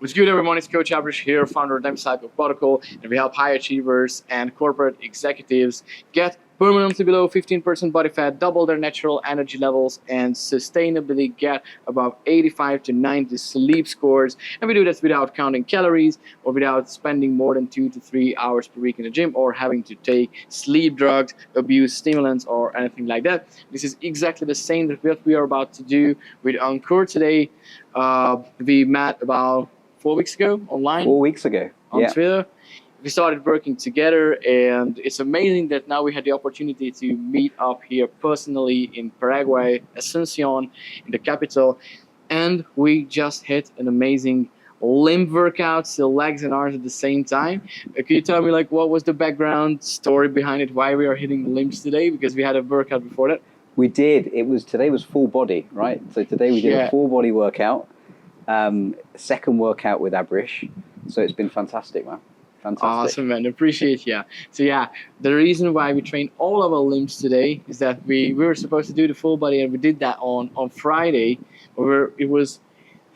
What's good, everyone? It's Coach Ábris here, founder of Demi Cycle Protocol, and we help high achievers and corporate executives get permanently below 15% body fat, double their natural energy levels, and sustainably get above 85 to 90 sleep scores. And we do this without counting calories or without spending more than 2 to 3 hours per week in the gym or having to take sleep drugs, abuse stimulants, or anything like that. This is exactly the same that what we are about to do with Ankur today. We met about 4 weeks ago online. 4 weeks ago. On Twitter. We started working together, and it's amazing that now we had the opportunity to meet up here personally in Paraguay, Asunción, in the capital, and we just hit an amazing limb workout, so legs and arms at the same time. Could you tell me, like, what was the background story behind it, why we are hitting limbs today? Because we had a workout before that. We did. Today was full body, right? So today we did a full body workout, second workout with Ábris. So it's been fantastic, man. Fantastic. Awesome, man. Appreciate it. So the reason why we train all of our limbs today is that we were supposed to do the full body, and we did that on Friday, where it was,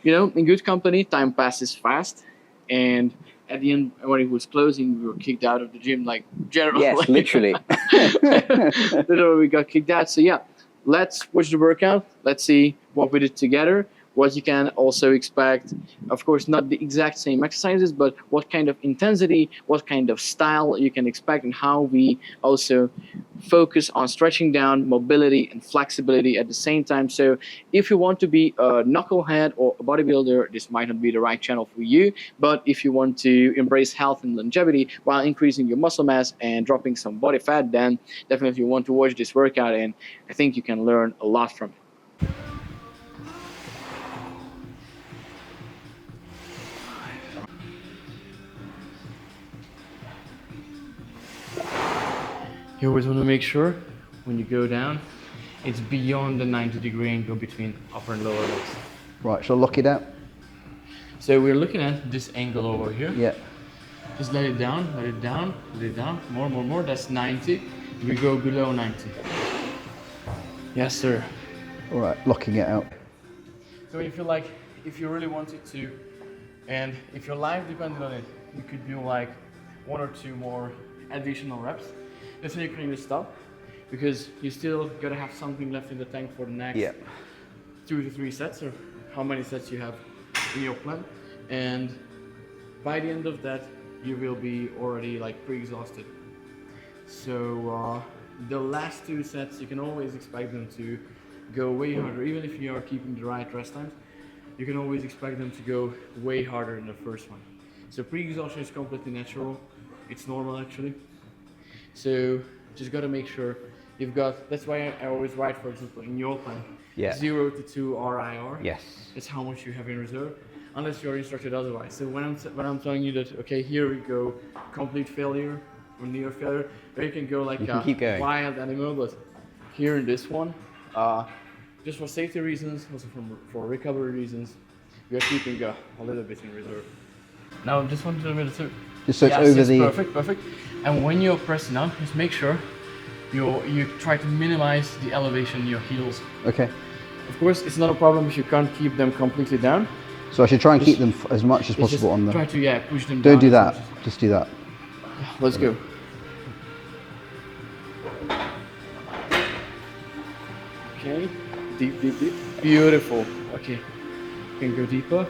in good company. Time passes fast, and at the end, when it was closing, we were kicked out of the gym, like generally. Yes, literally. Literally, we got kicked out. So let's watch the workout. Let's see what we did together. What you can also expect, of course, not the exact same exercises, but what kind of intensity, what kind of style you can expect, and how we also focus on stretching down, mobility, and flexibility at the same time. So if you want to be a knucklehead or a bodybuilder, this might not be the right channel for you. But if you want to embrace health and longevity while increasing your muscle mass and dropping some body fat, then definitely you want to watch this workout, and I think you can learn a lot from it. You always want to make sure when you go down, it's beyond the 90-degree angle between upper and lower legs. Right, shall I lock it out? So we're looking at this angle over here. Yeah. Just let it down, let it down, let it down. More. That's 90. We go below 90. Yes, sir. All right, locking it out. So if you really wanted to, and if your life depended on it, you could do like 1 or 2 more additional reps. That's when you can just stop, because you still gotta have something left in the tank for the next 2 to 3 sets, or how many sets you have in your plan. And by the end of that, you will be already like pre-exhausted. So the last 2 sets, you can always expect them to go way harder. Even if you are keeping the right rest times, you can always expect them to go way harder than the first one. So pre-exhaustion is completely natural. It's normal, actually. So just got to make sure you've got, that's why I always write, for example, in your plan, 0 to 2 RIR. Yes. That's how much you have in reserve, unless you're instructed otherwise. So when I'm telling you that, okay, here we go, complete failure or near failure, or you can go like a wild animal, but here in this one, just for safety reasons, also for recovery reasons, we are keeping a little bit in reserve. Now, just want to do a bit of just so it's over the... Perfect. And when you're pressing down, just make sure you try to minimize the elevation in your heels. Okay. Of course, it's not a problem if you can't keep them completely down. So I should try and keep them as much as possible on the... Try to, push them down. Don't do that. Just do that. Let's go. Okay. Deep. Beautiful. Okay. You can go deeper.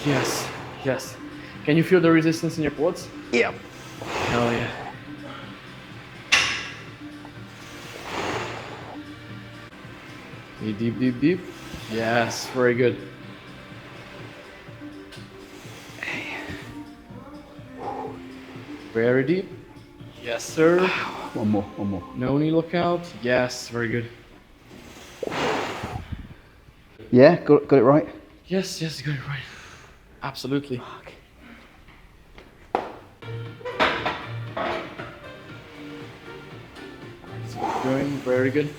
Yes. Can you feel the resistance in your quads? Yeah. Hell yeah. Deep. Yes, very good. Very deep. Yes, sir. One more. No knee lookout. Yes, very good. Yeah, got it right? Yes, got it right. Absolutely. Going very good.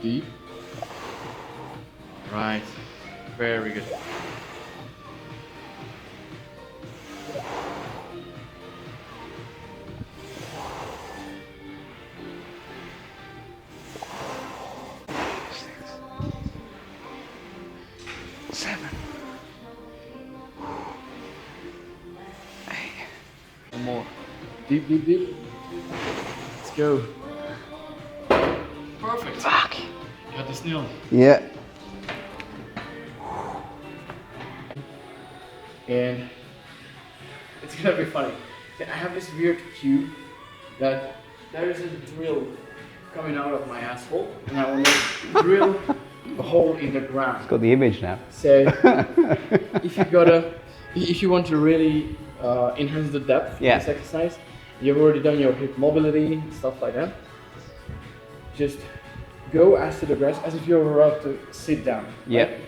Deep. Right. Very good. Deep, deep, deep. Let's go. Perfect. Fuck. Got this nailed. Yeah. And it's gonna be funny. I have this weird cue that there is a drill coming out of my asshole, and I want to drill a hole in the ground. Got the image now. So if you want to really enhance the depth of this exercise, you've already done your hip mobility and stuff like that. Just go as to the grass as if you're about to sit down. Yeah. Right?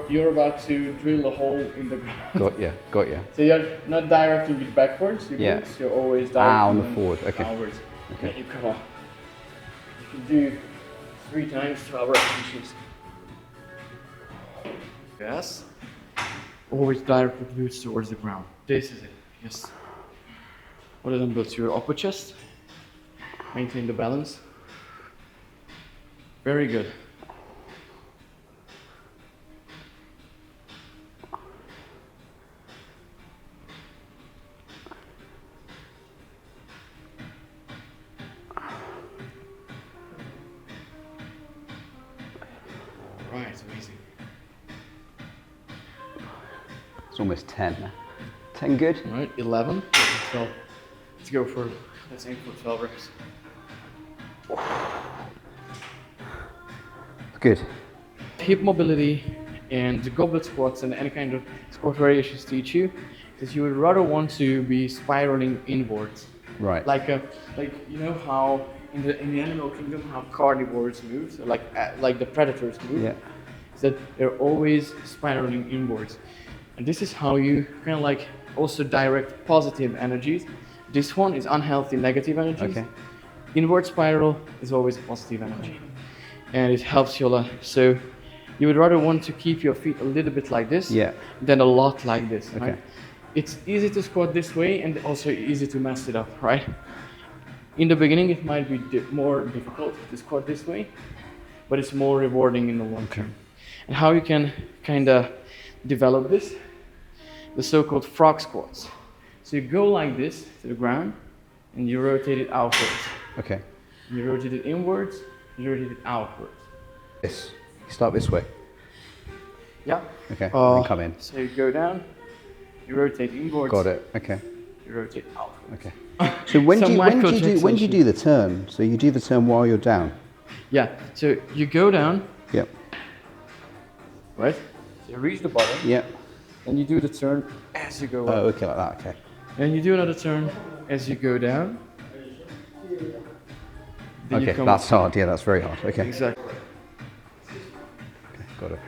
You're about to drill a hole in the ground. Got you. So you're not directing it backwards, you're always directing on the forward, okay. Outwards. Okay. And you come on. You can do 3 times 12 repetitions. Yes. Always direct the glutes towards the ground. This is it. Yes. Other than build your upper chest. Maintain the balance. Very good. Right, it's amazing. It's almost 10 now. 10 good? All right, 11, 12. Let's go for, let's aim for 12 reps. Good. Hip mobility and the goblet squats and any kind of squat variations teach you is you would rather want to be spiraling inwards. Right. Like you know how in the animal kingdom how carnivores move, so like the predators move. Yeah. Is that they're always spiraling inwards, and this is how you kind of like also direct positive energies. This one is unhealthy negative energies. Okay. Inward spiral is always a positive energy, and it helps you a lot. So you would rather want to keep your feet a little bit like this than a lot like this. Okay. Right? It's easy to squat this way and also easy to mess it up, right? In the beginning, it might be more difficult to squat this way, but it's more rewarding in the long term. And how you can kind of develop this, the so-called frog squats. So you go like this to the ground, and you rotate it outwards. Okay. You rotate it inwards, you rotate it outwards. This. You start this way. Yeah. Okay. And come in. So you go down, you rotate inwards. Got it. Okay. You rotate outwards. Okay. So when do you do the turn? So you do the turn while you're down. Yeah. So you go down. Yep. Right. So you reach the bottom. Yep. And you do the turn as you go up. Oh, okay, like that. Okay. And you do another turn as you go down. Then Okay, that's hard. Yeah, that's very hard. Okay. Exactly. Okay, got it.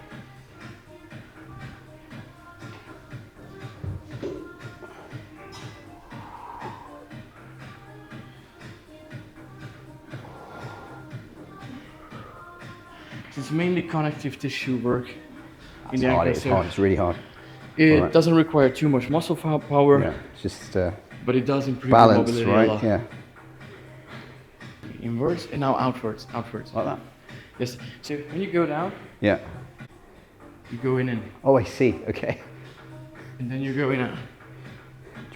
It's mainly connective tissue work. It's hard. It's hard. It's really hard. It doesn't require too much muscle power. Yeah, it's just but it does improve balance, mobility right? a lot. Yeah. Inwards and now outwards. Outwards. Like that. Yes. So when you go down, Yeah. you go in and Oh, I see. Okay. and then you go in out.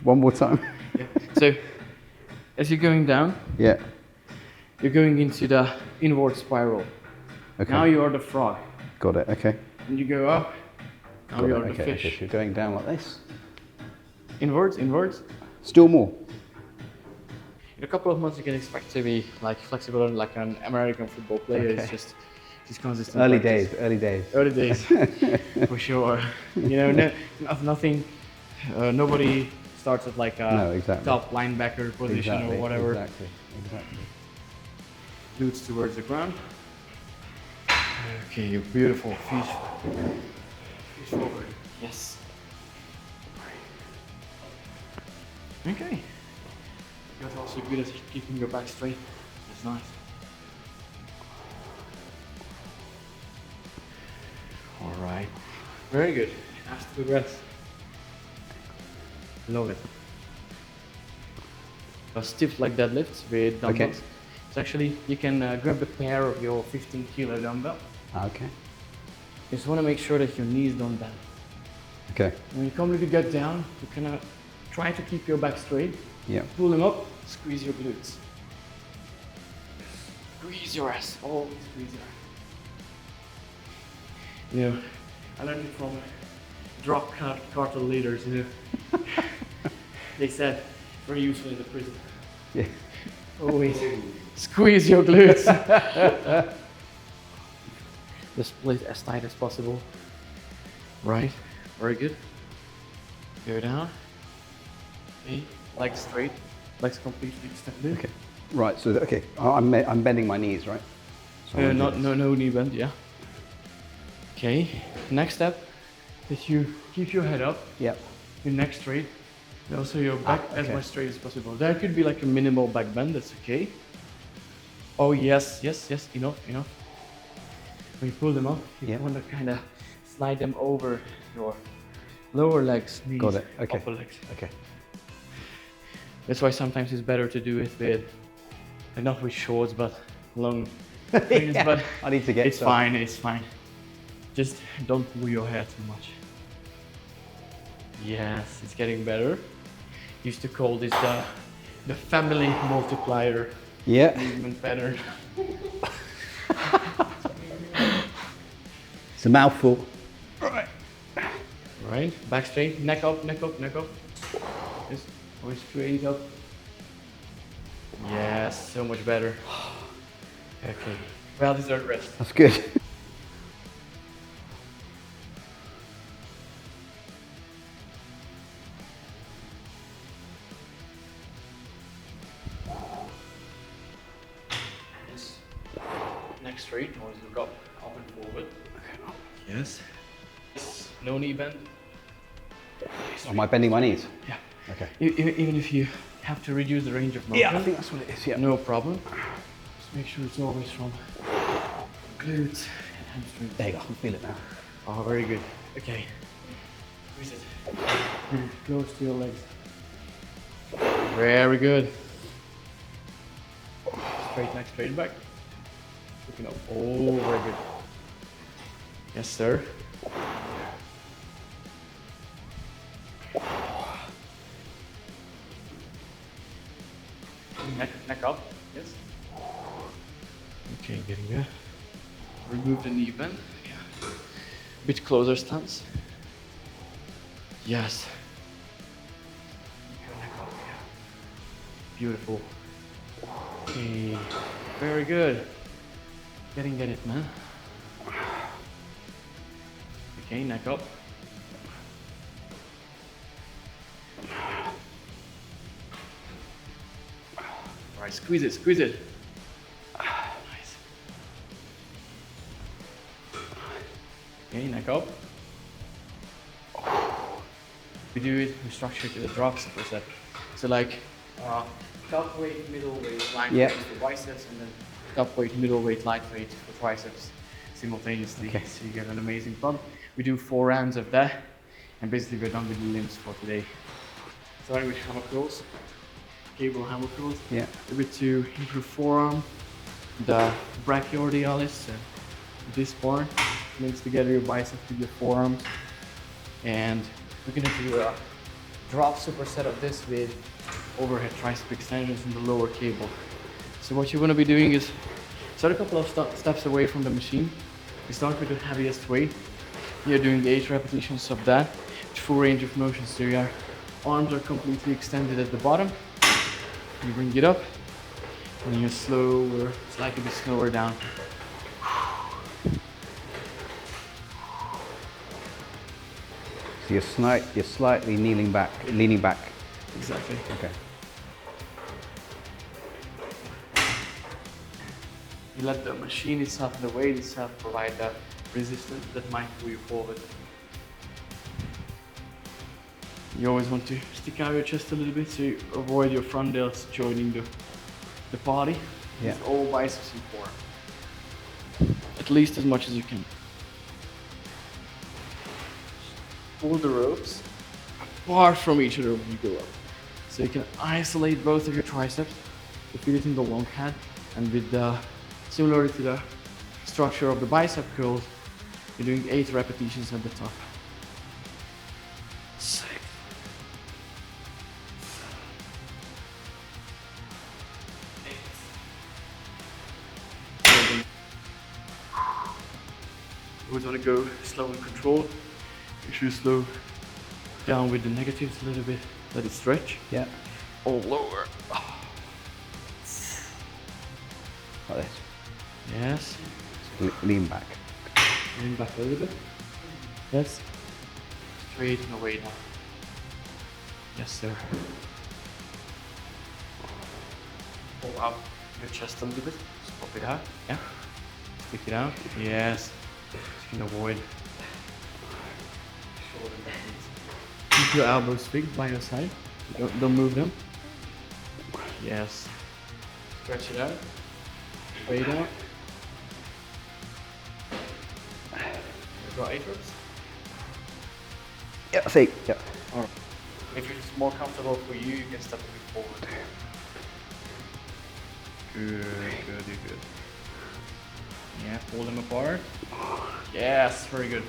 One more time. Yeah. So as you're going down, Yeah. you're going into the inward spiral. Okay. Now you are the frog. Got it. Okay. And you go up. Now Got you it. are the Okay. fish. Okay. So you're going down like this. Inwards, inwards. Still more. In a couple of months, you can expect to be like flexible and like an American football player. Okay. It's just consistent. Early practice. days. Early days. Early days, for sure. You know, nothing. Nobody starts at like a top linebacker position or whatever. Exactly. Glutes towards the ground. Okay, you're beautiful. Feet forward. Yes. Okay. You're also good at keeping your back straight. That's nice. All right. Very good. Ask the rest. Love it. A stiff leg deadlifts with dumbbells. Okay. So actually, you can grab a pair of your 15 kilo dumbbell. Okay. You just want to make sure that your knees don't bend. Okay. When you come to get down, you can try to keep your back straight, Yeah. Pull them up, squeeze your glutes. Squeeze your ass. Oh, squeeze your ass. You know, I learned it from drop cartel leaders, you know. They said, very useful in the prison. Yeah. Always squeeze your glutes. The split as tight as possible. Right, very good. Go down. Okay, legs straight, legs completely extended. Okay. Right. So okay, I'm bending my knees, right? So No knee bend. Yeah. Okay. Next step is you keep your head up. Yep. Your neck straight. And also your back as much straight as possible. There could be like a minimal back bend. That's okay. Oh yes. Enough. When you pull them up, you want to kind of slide them over your lower legs, knees, Got it. Okay. upper legs. Okay. That's why sometimes it's better to do it with, like not with shorts, but long things. Yeah, but I need to get it's some. fine, it's fine. Just don't pull your hair too much. Yes, it's getting better. Used to call this the family multiplier movement pattern. It's a mouthful. Right, back straight, neck up. Yes, always straight up. Yes, so much better. Okay, well deserved rest. That's good. Yes, neck straight, always look up and forward. Yes. No knee bend. Am I bending my knees? Yeah. Okay. Even if you have to reduce the range of motion. Yeah, I think that's what it is. Yeah. No problem. Just make sure it's always from glutes and hamstrings. There you go. I can feel it now. Oh, very good. Okay. Squeeze it. Close to your legs. Very good. Straight neck, straight back. Looking up. Oh, very good. Yes, sir. Neck up. Yes. Okay, getting there. Remove the knee bend. Yeah. Bit closer stance. Yes. Neck up. Yeah. Beautiful. Okay. Very good. Getting at it, man. Okay, neck up. Alright, squeeze it. Nice. Okay, neck up. We do it, we structure it to the drop superset. So like top weight, middle weight, light weight for biceps, and then top weight, middle weight, light weight for triceps simultaneously. Okay. So you get an amazing pump. We do 4 rounds of that, and basically we're done with the limbs for today. Starting with hammer curls, cable hammer curls. Yeah. A bit to improve forearm, the brachioradialis, this part links together your biceps with your forearms, and we're gonna do a drop superset of this with overhead tricep extensions in the lower cable. So what you're gonna be doing is start a couple of steps away from the machine. You start with the heaviest weight. You're doing 8 repetitions of that, full range of motion. So your arms are completely extended at the bottom. You bring it up, and then you slower, slightly bit slower down. So you're slightly leaning back. Exactly. Okay. You let the machine itself and the weight itself provide that resistance that might pull you forward. You always want to stick out your chest a little bit so you avoid your front delts joining the body. Yeah. It's all biceps and forearm. At least as much as you can. Pull the ropes apart from each other when you go up. So you can isolate both of your triceps, you feel it in the long head, and with the, similar to the structure of the bicep curls, you're doing 8 repetitions at the top. 6, 7, always want to go slow and control. Make sure you slow down with the negatives a little bit. Let it stretch. Yeah. Or lower. Like this. Yes. Lean back. Lean back a little bit. Yes. Straight and away now. Yes, sir. Pull out your chest a little bit. Just pop it out. Yeah. Stick it out. Yes. You can avoid shoulder back. Keep your elbows fixed by your side. Don't move them. Yes. Stretch it out. Weight out. Got 8 reps? Yeah, I see. Yeah. Alright. If it's more comfortable for you, you can step a bit forward. Good. Yeah, pull them apart. Yes, very good.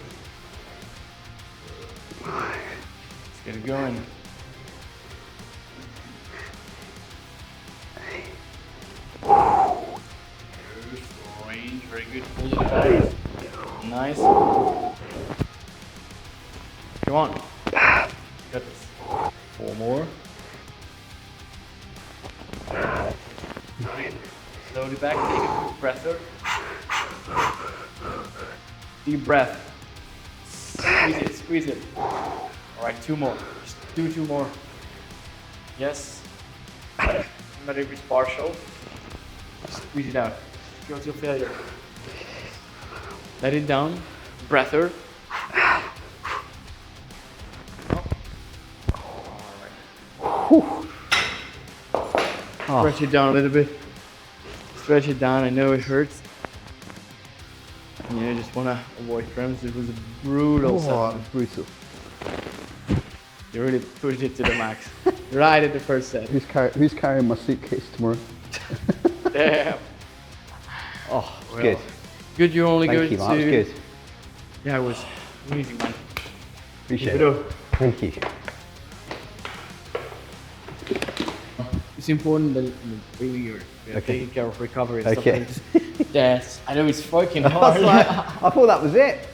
Let's get it going. Good, range, very good. Pull it apart. Nice. Come on. Got this. 4 more. Slowly back, take a quick breath there. Deep breath. Squeeze it. Alright, 2 more. Just do 2 more. Yes. Remember if it's partial. Squeeze it out. Go to failure. Let it down. Breather. Stretch it down a little bit. Stretch it down. I know it hurts. Yeah, I just want to avoid cramps. It was a brutal set. Brutal. You really pushed it to the max. Right at the first set. Who's carrying my suitcase tomorrow? Damn. Oh, Well, good. Good, you only Thank go you, to... Mark. That was good. Yeah, it was amazing, man. Appreciate Keep it. up. Thank you. It's important that really you're taking care of recovery and Okay. stuff like this. Yes, I know it's fucking I hard. was like, I thought that was it.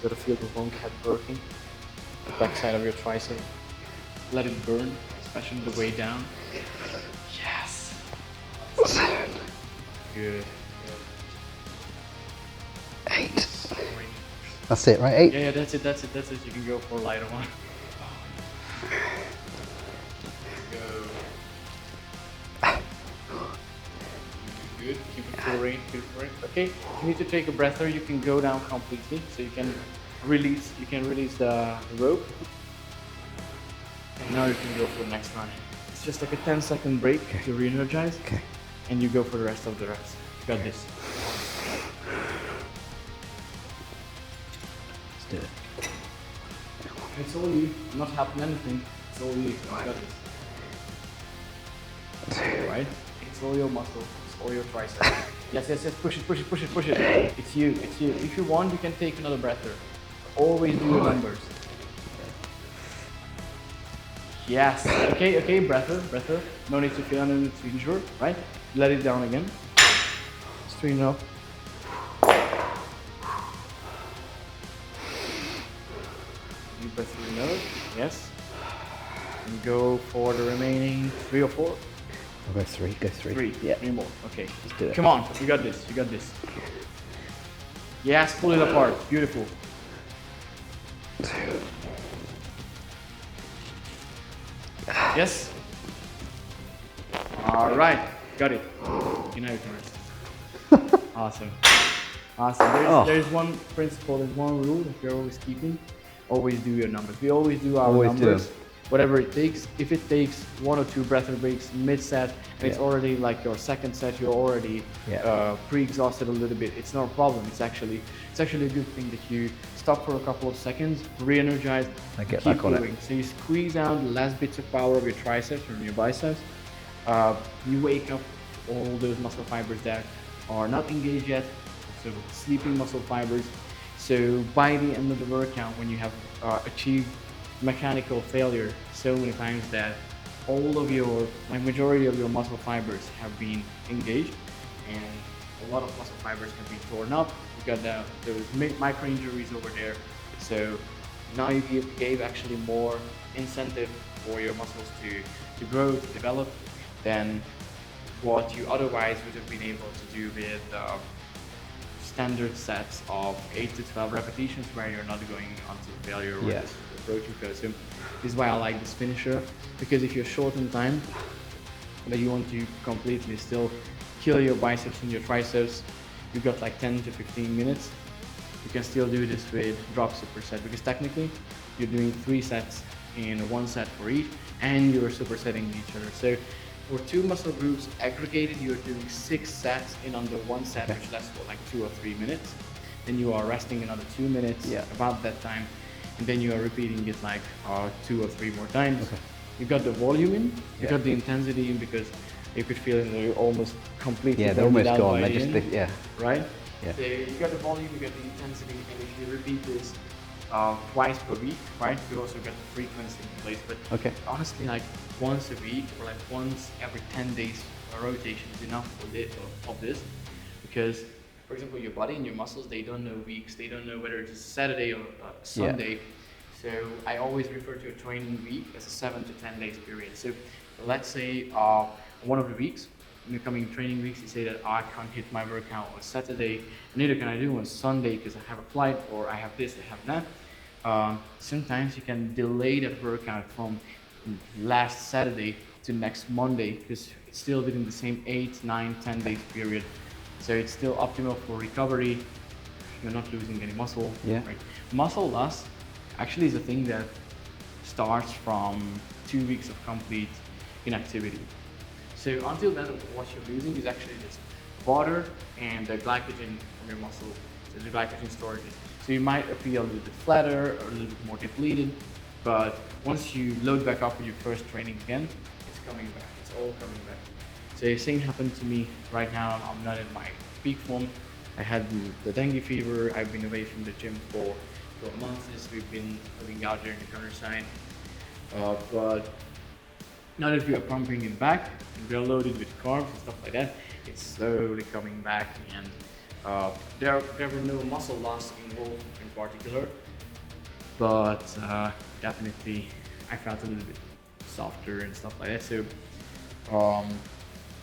You gotta feel the long head working, the back side of your tricep. Let it burn, especially the way down. Yes. Good. 8. That's it, right? 8? Yeah, that's it. You can go for a lighter one. Go. Good. Keep it full range. Okay. If you need to take a breather, you can go down completely, so you can release. You can release the rope. And now you can go for the next one. It's just like a 10-second break to re-energize, and you go for the rest of the reps. You got this. Let's do it. It's all you. I'm not helping anything. It's all you. You got this. Right? It's all your muscle. It's all your tricep. Yes. Push it. It's you. If you want, you can take another breather. Always do your numbers. Yes. Okay. Breather. No need to feel, no need to injure. Right? Let it down again. Straighten up. Deep breath through your nose. Yes. And go for the remaining 3 or 4. I'll go 3. Go 3. 3. Yeah. 3 more. Okay. Let's do it. Come on. You got this. Yes. Pull it apart. Beautiful. 2. Yes. All right. Got it. You know you can rest. Awesome. There's one principle, there's one rule that you're always keeping. Always do your numbers. We always do our numbers. Whatever it takes. If it takes 1 or 2 breather breaks mid-set, and it's already like your second set, you're already pre-exhausted a little bit. It's not a problem. It's actually a good thing that you stop for a couple of seconds, re-energize, and get keep back on going. it. So you squeeze out the last bits of power of your triceps or your biceps. You wake up all those muscle fibers that are not engaged yet, so sleeping muscle fibers. So by the end of the workout, when you have achieved mechanical failure so many times that all of your, like majority of your muscle fibers have been engaged, and a lot of muscle fibers have been torn up. You got those micro injuries over there. So now you gave actually more incentive for your muscles to grow, to develop, than what you otherwise would have been able to do with standard sets of 8 to 12 repetitions where you're not going onto failure or this approach. So this is why I like this finisher, because if you're short on time, but you want to completely still kill your biceps and your triceps, you've got like 10 to 15 minutes. You can still do this with drop superset, because technically you're doing 3 sets in 1 set for each, and you're supersetting each other. So for 2 muscle groups aggregated, you're doing 6 sets in under 1 set, which lasts for like 2 or 3 minutes. Then you are resting another 2 minutes about that time, and then you are repeating it like 2 or 3 more times. You got the volume in, you got the intensity in, because you could feel it, you're almost completely they're almost gone. They just right. Yeah. So you got the volume, you got the intensity, and if you repeat this twice per week, right? You also got the frequency in place. But honestly, like once a week or like once every 10 days, a rotation is enough for this, because, for example, your body and your muscles, they don't know weeks, they don't know whether it's Saturday or Sunday. So I always refer to a training week as a 7 to 10 days period. So let's say one of the weeks, in the coming training weeks, you say that I can't hit my workout on Saturday, neither can I do on Sunday because I have a flight, or I have this, I have that. Sometimes you can delay that workout from last Saturday to next Monday, because it's still within the same 8, 9, 10 days period. So it's still optimal for recovery. You're not losing any muscle. Right? Muscle loss actually is a thing that starts from 2 weeks of complete inactivity. So until then, what you're losing is actually just water and the glycogen from your muscle, so the glycogen storage. So you might appear a little bit flatter or a little bit more depleted, but once you load back up with your first training again, it's coming back. It's all coming back. So the same happened to me right now. I'm not in my peak form. I had the dengue fever. I've been away from the gym for a month since we've been living out there in the countryside. But now that we are pumping it back, and we are loaded with carbs and stuff like that, it's slowly coming back, and there were no muscle loss involved in particular, but definitely I felt a little bit softer and stuff like that. So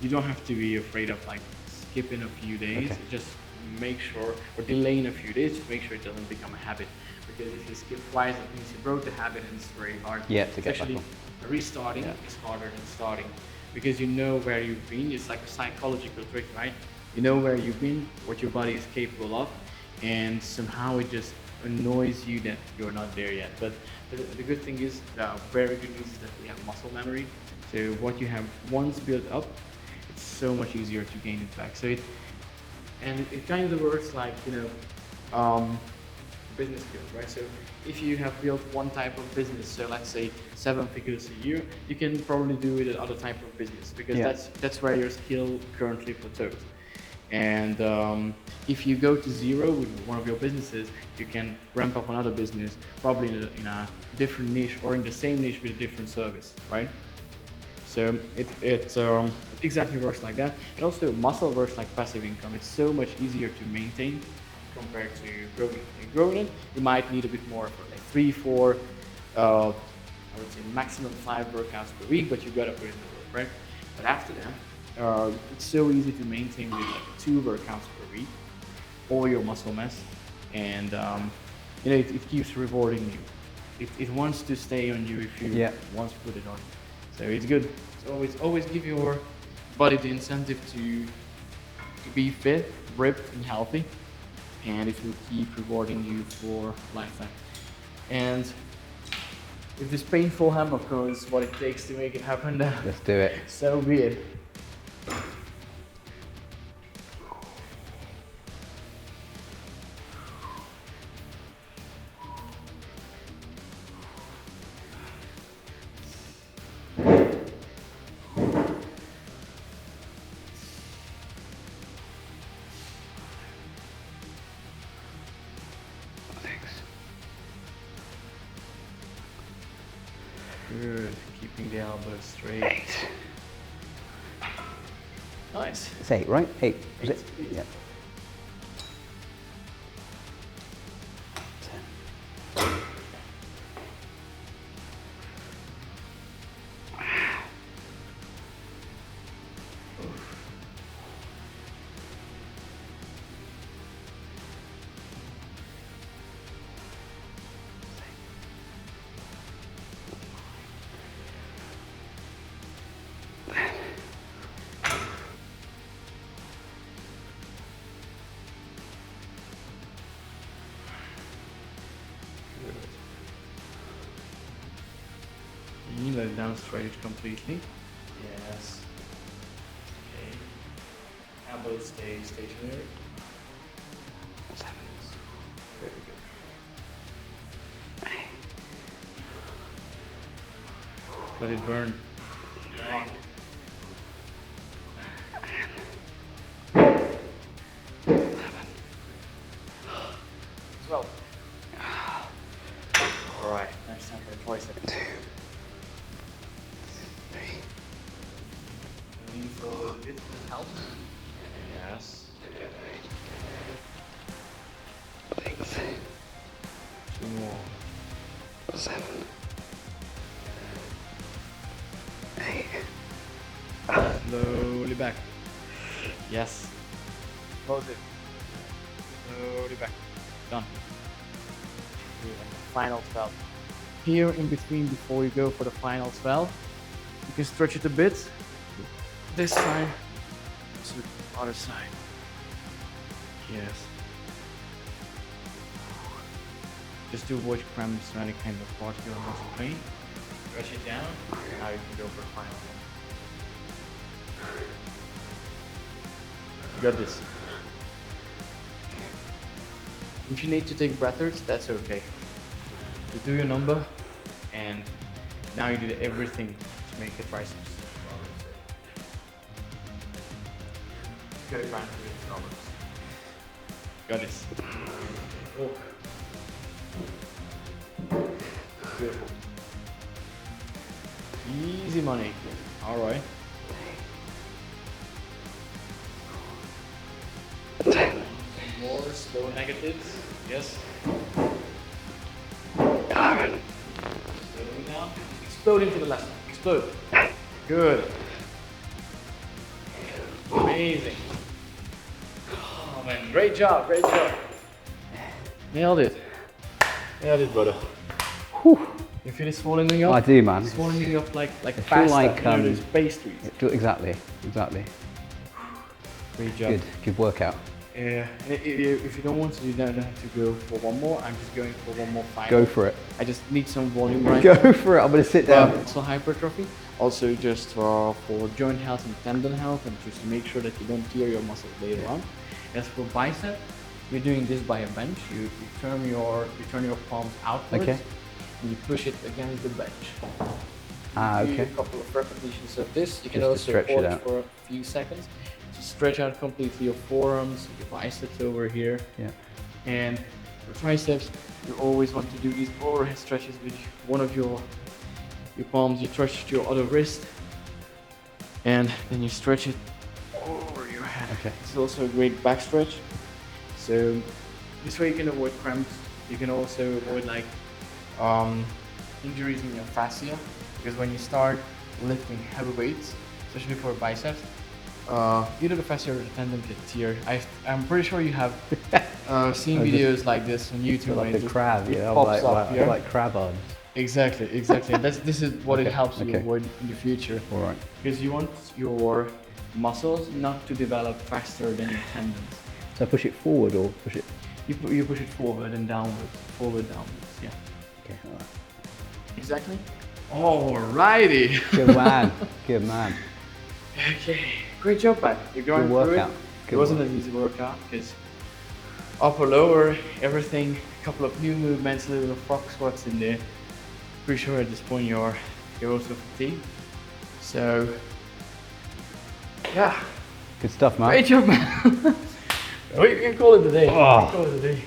you don't have to be afraid of like skipping a few days. Just make sure, or delaying a few days, just make sure it doesn't become a habit. Because if you skip twice, that means you broke the habit, and it's very hard. To get back on. Restarting is harder than starting, because you know where you've been. It's like a psychological trick, right? You know where you've been, what your body is capable of, and somehow it just annoys you that you're not there yet. But the good thing is, the very good news is that we have muscle memory. So what you have once built up, it's so much easier to gain it back. So it kind of works like, business skills, right? So if you have built one type of business, so let's say 7 figures a year, you can probably do it at other type of business, because that's where your skill currently plateaus. And if you go to 0 with one of your businesses, you can ramp up another business, probably in a different niche, or in the same niche with a different service, right? So it exactly works like that. And also muscle works like passive income. It's so much easier to maintain compared to growing it. Growing it, you might need a bit more for like 3, 4, I would say maximum 5 workouts per week, but you gotta put in the work, right? But after that, it's so easy to maintain with like 2 workouts per week, all your muscle mass, and it keeps rewarding you. It wants to stay on you if you once put it on. So it's good. So always give your body the incentive to be fit, ripped, and healthy, and it will keep rewarding you for lifetime. And if this painful hammer curl is what it takes to make it happen, then let's do it. So be it. Good. Keeping the elbows straight. Nice. It's 8, right? 8. Was it? Yeah. 10. You let it down straight completely. Yes. Okay. Elbows stay stationary. Very good. Let it burn. 12. All right. Next time for the tricep. 2. 3. Lean forward a bit to help. Yes. 6. 2 more. 7. 8. Slowly back. Yes. Close it. Slowly back. Done. Good. And the final 12. Here in between, before you go for the final 12, you can stretch it a bit. This side, to the other side. Yes. Just to avoid cramps or any kind of particular muscle pain. Stretch it down. Now you can go for the final one. You got this. If you need to take breathers, that's okay. You do your number, and now you do everything to make the triceps. Go back to the elbows. Got this. Oh. Beautiful. Easy money. All right. 10. More slow negatives. Yes. 11. Slowing down. Explode into the left. Explode. Good. Amazing. Oh man, great job, great job. Nailed it. Nailed it, brother. Whew. You feel it swelling up? I do, man. It's swelling up like I feel pasta, like, those pastries. Exactly. Great job. Good workout. Yeah, and if you don't want to, you don't have to go for one more. I'm just going for one more final. Go for it. I just need some volume right now. Go for it. I'm going to sit down. Also hypertrophy. Also just for joint health and tendon health, and just to make sure that you don't tear your muscles later on. As for bicep, you're doing this by a bench. You turn your palms outwards. Okay. And you push it against the bench. Ah, Do okay. a couple of repetitions of this. You can Just to also stretch it hold out. for a few seconds. Just stretch out completely your forearms, your biceps over here. Yeah. And for triceps, you always want to do these overhead stretches with one of your palms. You stretch your other wrist, and then you stretch it over your head. Okay. It's also a great back stretch. So this way you can avoid cramps. You can also avoid like injuries in your fascia, because when you start lifting heavy weights, especially for biceps, either the fascia or the tendon get tear. I'm pretty sure you have seen videos like this on YouTube. Like when a it crab, it yeah. pops up here. Like crab arms. Exactly. This is what it helps you okay. avoid in the future. All right. Because you want your muscles not to develop faster than your tendons. So push it forward or push it? You push it forward and downwards, downwards, yeah. Okay. All right. Exactly. Alrighty. Good man. Good man. Okay. Great job, man. You're going Good through workout. it. It wasn't an easy workout because upper, lower, everything. A couple of new movements, a little frog squats in there. Pretty sure at this point you're also fatigued. So yeah. Good stuff, man. Great job, man. We can call it a day. Oh. Call it a day.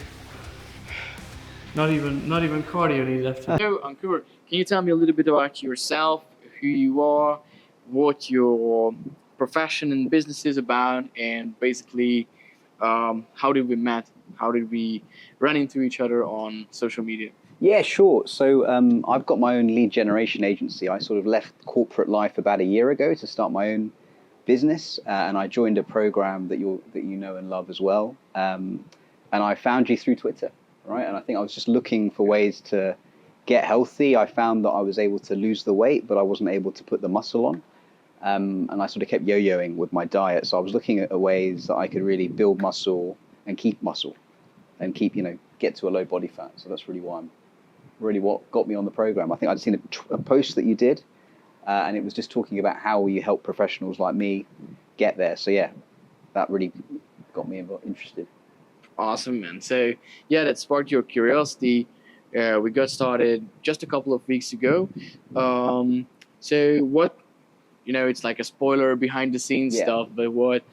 Not even cardio needed left. So, Ankur, can you tell me a little bit about yourself, who you are, what your profession and business is about, and basically how did we met? How did we run into each other on social media? Yeah, sure. So I've got my own lead generation agency. I sort of left corporate life about a year ago to start my own business, and I joined a program that you know and love as well. And I found you through Twitter, right? And I think I was just looking for ways to get healthy. I found that I was able to lose the weight, but I wasn't able to put the muscle on. And I sort of kept yo-yoing with my diet. So I was looking at ways that I could really build muscle and keep muscle and keep, get to a low body fat. So that's really what got me on the program. I think I'd seen a post that you did, and it was just talking about how you help professionals like me get there. So yeah, that really got me interested. Awesome, man. So yeah, that sparked your curiosity. We got started just a couple of weeks ago. So what, it's like a spoiler behind the scenes stuff, but what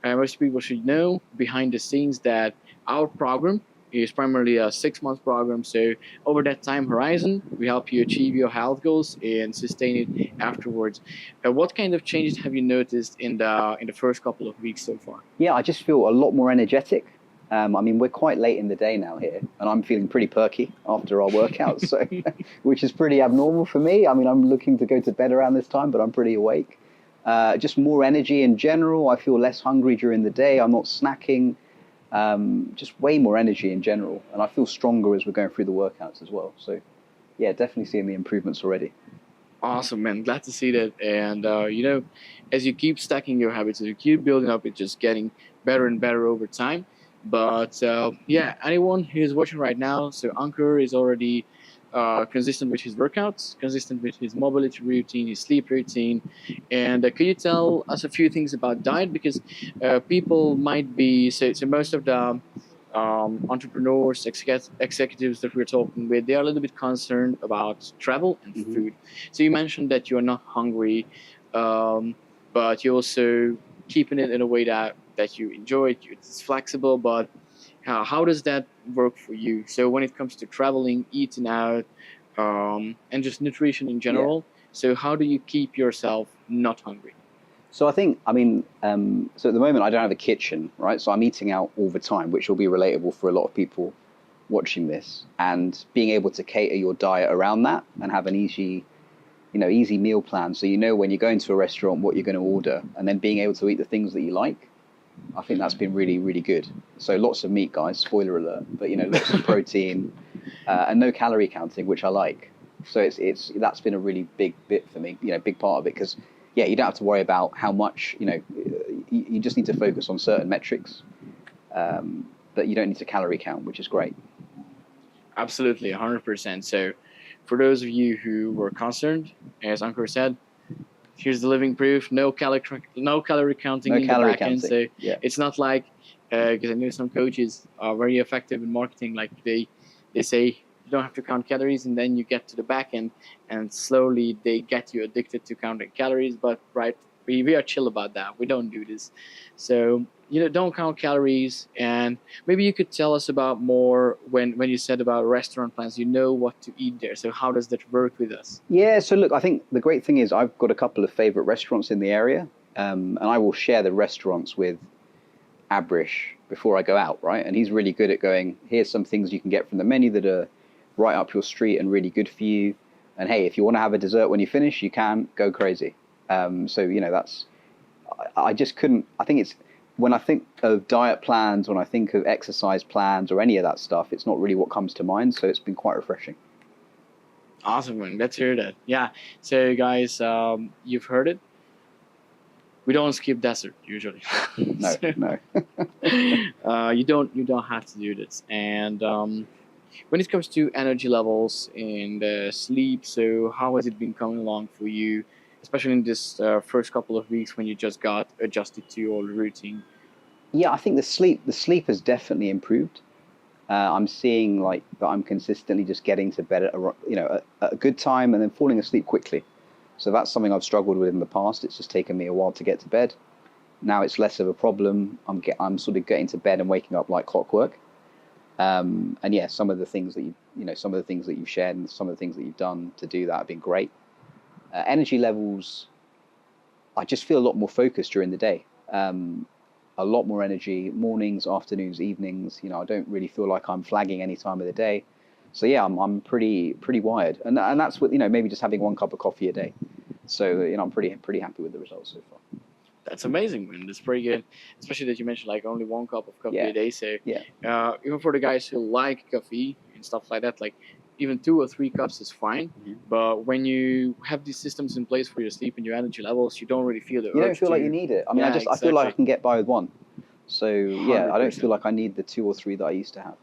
most people should know behind the scenes that our program is primarily a 6-month program. So over that time horizon, we help you achieve your health goals and sustain it afterwards. What kind of changes have you noticed in the first couple of weeks so far? Yeah, I just feel a lot more energetic. I mean, we're quite late in the day now here, and I'm feeling pretty perky after our workouts, so which is pretty abnormal for me. I mean, I'm looking to go to bed around this time, but I'm pretty awake. Just more energy in general. I feel less hungry during the day. I'm not snacking. Just way more energy in general, and I feel stronger as we're going through the workouts as well. So yeah, definitely seeing the improvements already. Awesome, man. Glad to see that. And as you keep stacking your habits, as you keep building up, it's just getting better and better over time. But yeah, anyone who's watching right now, so Ankur is already consistent with his workouts, consistent with his mobility routine, his sleep routine. And could you tell us a few things about diet? Because people might be, so most of the entrepreneurs, executives that we're talking with, they are a little bit concerned about travel and food. So you mentioned that you're not hungry, but you're also keeping it in a way that you enjoy it. It's flexible, but how does that work for you? So when it comes to traveling, eating out, and just nutrition in general, so how do you keep yourself not hungry? So I think, so at the moment I don't have a kitchen, right? So I'm eating out all the time, which will be relatable for a lot of people watching this. And being able to cater your diet around that and have an easy meal plan. So when you're going to a restaurant, what you're going to order, and then being able to eat the things that you like. I think that's been really, really good. So lots of meat, guys, spoiler alert, but lots of protein and no calorie counting, which I like. So that's been a really big bit for me, big part of it, because you don't have to worry about how much, you just need to focus on certain metrics, but you don't need to calorie count, which is great. Absolutely, 100%. So for those of you who were concerned, as Ankur said, here's the living proof. No calorie counting in the back end. So it's not like, because I know some coaches are very effective in marketing. Like they say you don't have to count calories, and then you get to the back end, and slowly they get you addicted to counting calories. But we are chill about that. We don't do this. So don't count calories. And maybe you could tell us about more when you said about restaurant plans, what to eat there. So how does that work with us? Yeah, so look, I think the great thing is I've got a couple of favorite restaurants in the area, and I will share the restaurants with Ábris before I go out, right? And he's really good at going, here's some things you can get from the menu that are right up your street and really good for you. And hey, if you want to have a dessert when you finish, you can go crazy. I just couldn't, I think it's, when I think of diet plans, when I think of exercise plans or any of that stuff, it's not really what comes to mind. So it's been quite refreshing. Awesome, man. Let's hear that. Yeah. So guys, you've heard it. We don't skip dessert usually. No. You don't have to do this. And when it comes to energy levels and sleep, so how has it been coming along for you? Especially in this first couple of weeks when you just got adjusted to your routine? Yeah, I think the sleep has definitely improved. I'm seeing that I'm consistently just getting to bed at a good time and then falling asleep quickly. So that's something I've struggled with in the past. It's just taken me a while to get to bed. Now it's less of a problem. I'm sort of getting to bed and waking up like clockwork. And yeah, some of the things that some of the things that you've shared and some of the things that you've done to do that have been great. Energy levels, I just feel a lot more focused during the day. A lot more energy, mornings, afternoons, evenings. I don't really feel like I'm flagging any time of the day. So yeah, I'm pretty wired, and that's with maybe just having 1 cup of coffee a day. So I'm pretty happy with the results so far. That's amazing, man. That's pretty good, especially that you mentioned like only 1 cup of coffee a day. So even for the guys who like coffee and stuff like that, like even 2 or 3 cups is fine. But when you have these systems in place for your sleep and your energy levels, you don't really feel the urge. You don't feel like you need it. I mean, I feel like I can get by with 1. So yeah, 100%. I don't feel like I need the 2 or 3 that I used to have.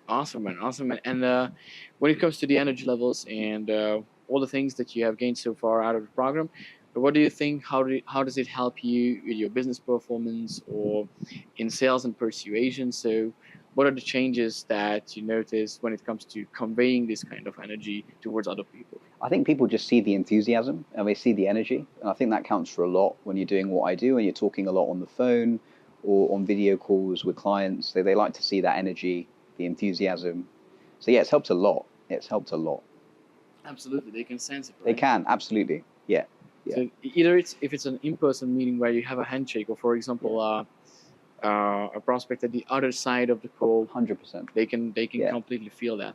Awesome, man. Awesome, man. And when it comes to the energy levels and all the things that you have gained so far out of the program, what do you think? How does it help you with your business performance or in sales and persuasion? So what are the changes that you notice when it comes to conveying this kind of energy towards other people? I think people just see the enthusiasm and they see the energy. And I think that counts for a lot when you're doing what I do and you're talking a lot on the phone or on video calls with clients. They like to see that energy, the enthusiasm. So yeah, it's helped a lot. It's helped a lot. Absolutely. They can sense it, right? They can, absolutely. Yeah. So either if it's an in-person meeting where you have a handshake or, for example, a prospect at the other side of the call, 100%. They can completely feel that.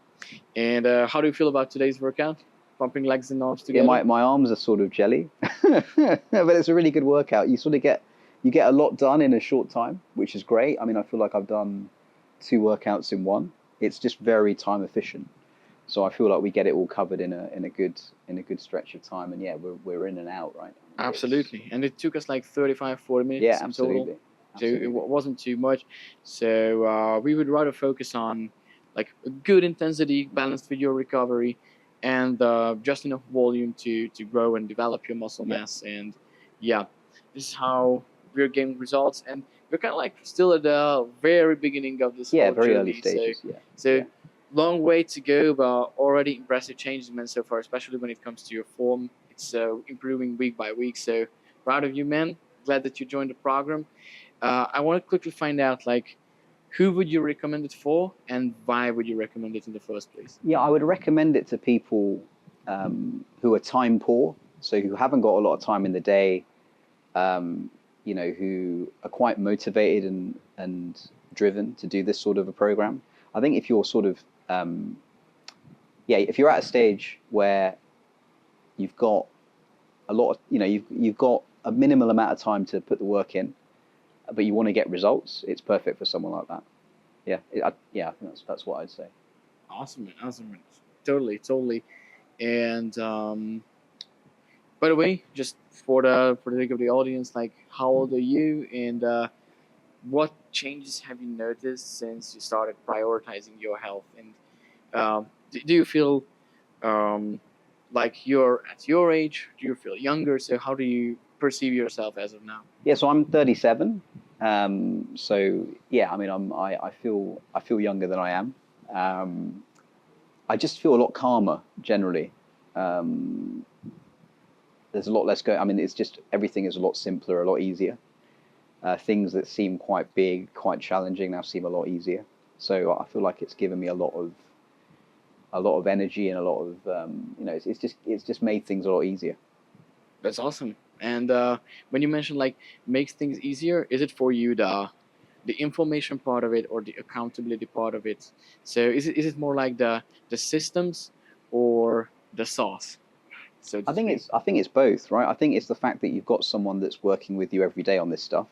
And how do you feel about today's workout? Pumping legs and arms together? Yeah, my arms are sort of jelly, but it's a really good workout. You get a lot done in a short time, which is great. I mean, I feel like I've done 2 workouts in 1. It's just very time efficient. So I feel like we get it all covered in a good stretch of time, and yeah, we're in and out, right? Absolutely, and it took us like 35-40 minutes yeah, in absolutely. total. So it wasn't too much. So we would rather focus on like a good intensity balanced with your recovery, and just enough volume to grow and develop your muscle mass. And yeah, this is how we're getting results, and we're kind of like still at the very beginning of this. Yeah, whole very journey. early stages. So long way to go, but already impressive changes, man, so far, especially when it comes to your form. It's improving week by week. So proud of you, man. Glad that you joined the program. I want to quickly find out, like, who would you recommend it for, and why would you recommend it in the first place? Yeah, I would recommend it to people who are time poor, so who haven't got a lot of time in the day, who are quite motivated and driven to do this sort of a program. I think if you're sort of, if you're at a stage where you've got a lot of, you've got a minimal amount of time to put the work in, but you want to get results, it's perfect for someone like that. I think that's what I'd say. Awesome, man. Totally. And by the way, just for the sake of the audience, like, how old are you, and what changes have you noticed since you started prioritizing your health? And do you feel like you're at your age? Do you feel younger? So how do you perceive yourself as of now? Yeah, so I'm 37. So yeah, I mean, I feel younger than I am. I just feel a lot calmer generally. There's a lot less I mean, it's just everything is a lot simpler, a lot easier. Things that seem quite big, quite challenging now seem a lot easier. So I feel like it's given me a lot of energy and a lot of it's just made things a lot easier. That's awesome. And when you mention like makes things easier, is it for you the information part of it or the accountability part of it? So is it more like the systems or the sauce? So I think it's both, right? I think it's the fact that you've got someone that's working with you every day on this stuff,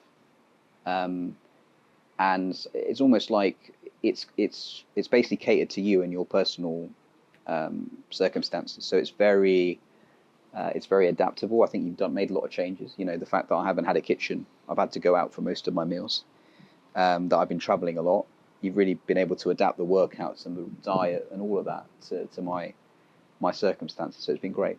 and it's almost like it's basically catered to you and your personal circumstances. So it's very adaptable. I think you've made a lot of changes. The fact that I haven't had a kitchen, I've had to go out for most of my meals, that I've been traveling a lot. You've really been able to adapt the workouts and the diet and all of that to my circumstances. So it's been great.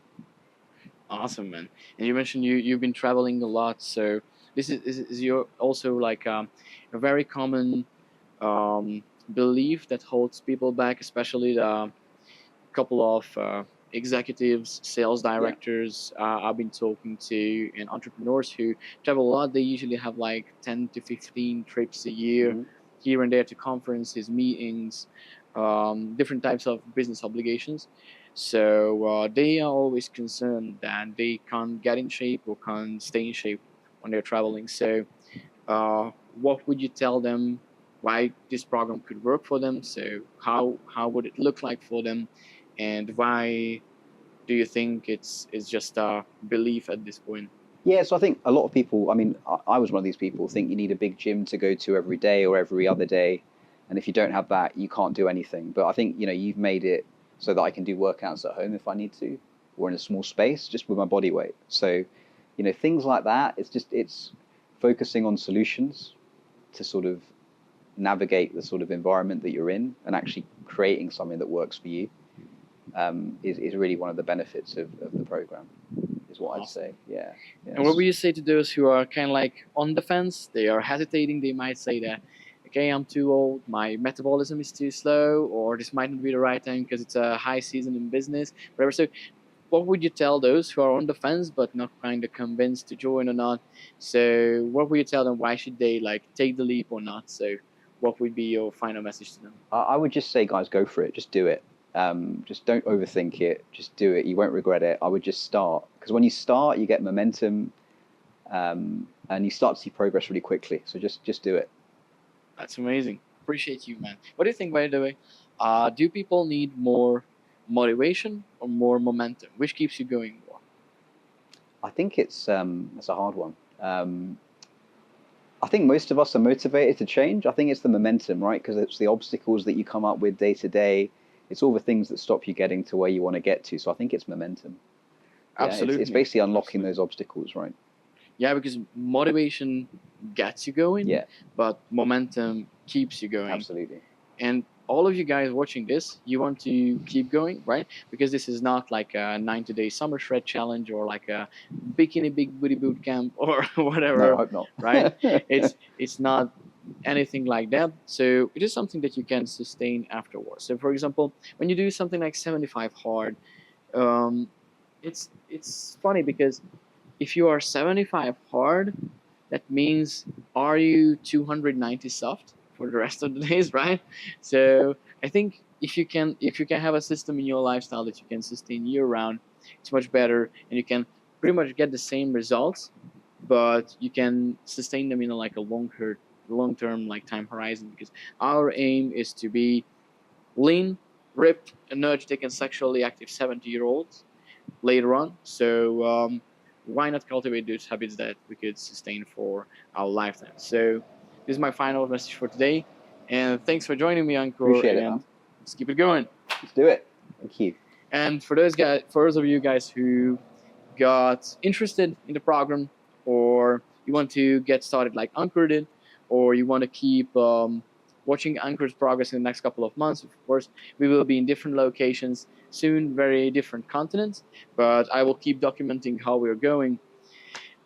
Awesome, man. And you mentioned you've been traveling a lot. So this is your also like a very common belief that holds people back, especially the couple of executives, sales directors I've been talking to, and entrepreneurs who travel a lot. They usually have like 10 to 15 trips a year. here and there to conferences, meetings, different types of business obligations. So they are always concerned that they can't get in shape or can't stay in shape when they're traveling. So what would you tell them why this program could work for them? So how would it look like for them, and why do you think it's just a belief at this point? Yeah, so I think a lot of people, I mean, I was one of these people, think you need a big gym to go to every day or every other day. And if you don't have that, you can't do anything. But I think, you've made it so that I can do workouts at home if I need to, or in a small space, just with my body weight. So, things like that, it's focusing on solutions to sort of navigate the sort of environment that you're in and actually creating something that works for you is really one of the benefits of the program. What I'd say, yeah. And what would you say to those who are kind of like on the fence? They are hesitating. They might say that, okay, I'm too old, my metabolism is too slow, or this might not be the right time because it's a high season in business, whatever. So what would you tell those who are on the fence but not kind of convinced to join or not? So what would you tell them? Why should they like take the leap or not? So what would be your final message to them? I would just say, guys, go for it. Just do it. Just don't overthink it. Just do it. You won't regret it. I would just start, because when you start, you get momentum, and you start to see progress really quickly. So just do it. That's amazing. Appreciate you, man. What do you think, by the way? Do people need more motivation or more momentum? Which keeps you going more? I think it's a hard one. I think most of us are motivated to change. I think it's the momentum, right? Because it's the obstacles that you come up with day to day. It's all the things that stop you getting to where you want to get to. So I think it's momentum. Absolutely. It's basically unlocking those obstacles, right? Yeah, because motivation gets you going, but momentum keeps you going. Absolutely. And all of you guys watching this, you want to keep going, right? Because this is not like a 90-day summer shred challenge or like a bikini big booty boot camp or whatever. No, I hope not. Right? It's not anything like that. So it is something that you can sustain afterwards. So for example, when you do something like 75 hard, it's funny because if you are 75 hard, that means are you 290 soft for the rest of the days, right? So I think if you can have a system in your lifestyle that you can sustain year round, it's much better, and you can pretty much get the same results, but you can sustain them in like a long-term like time horizon, because our aim is to be lean, ripped, energetic, and sexually active 70-year-olds later on. So why not cultivate those habits that we could sustain for our lifetime? So this is my final message for today, and thanks for joining me, Ankur. Appreciate it, man. Let's keep it going. Let's do it. Thank you. And for those of you guys who got interested in the program, or you want to get started like Ankur did, or you want to keep watching Ankur's progress in the next couple of months, of course, we will be in different locations soon, very different continents, but I will keep documenting how we're going.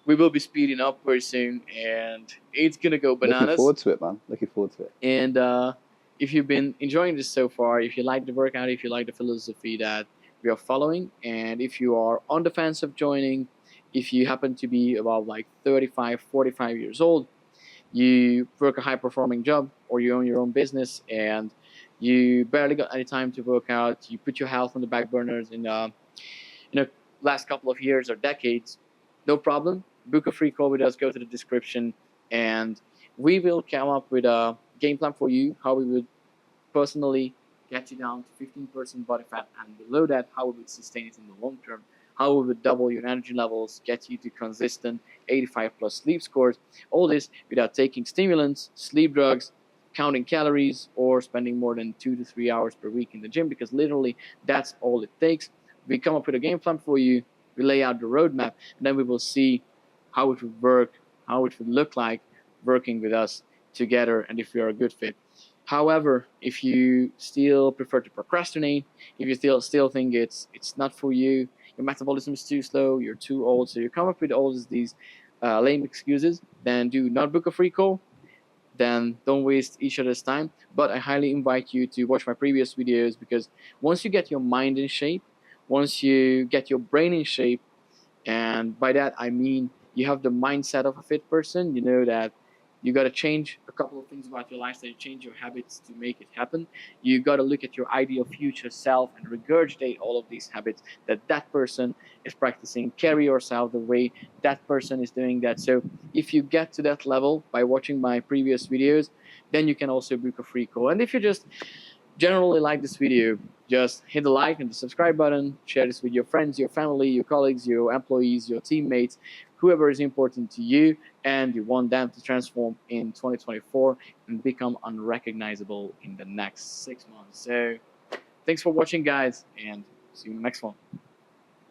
We will be speeding up very soon, and it's going to go bananas. Looking forward to it, man. Looking forward to it. And if you've been enjoying this so far, if you like the workout, if you like the philosophy that we are following, and if you are on the fence of joining, if you happen to be about like 35, 45 years old, you work a high-performing job, or you own your own business, and you barely got any time to work out, you put your health on the back burners in the last couple of years or decades, no problem. Book a free call with us, go to the description, and we will come up with a game plan for you, how we would personally get you down to 15% body fat, and below that, how we would sustain it in the long term, how we would double your energy levels, get you to consistent 85 plus sleep scores, all this without taking stimulants, sleep drugs, counting calories, or spending more than 2 to 3 hours per week in the gym, because literally that's all it takes. We come up with a game plan for you, we lay out the roadmap, and then we will see how it would work, how it would look like working with us together, and if we are a good fit. However, if you still prefer to procrastinate, if you still think it's not for you, your metabolism is too slow, you're too old, so you come up with all these lame excuses, then do not book a free call. Then don't waste each other's time. But I highly invite you to watch my previous videos, because once you get your mind in shape, once you get your brain in shape, and by that I mean you have the mindset of a fit person, you know that You got to change a couple of things about your lifestyle, change your habits to make it happen. You got to look at your ideal future self and regurgitate all of these habits that person is practicing. Carry yourself the way that person is doing that. So if you get to that level by watching my previous videos, then you can also book a free call. And if you just generally like this video, just hit the like and the subscribe button, share this with your friends, your family, your colleagues, your employees, your teammates, whoever is important to you, and you want them to transform in 2024 and become unrecognizable in the next 6 months. So thanks for watching, guys, and see you in the next one.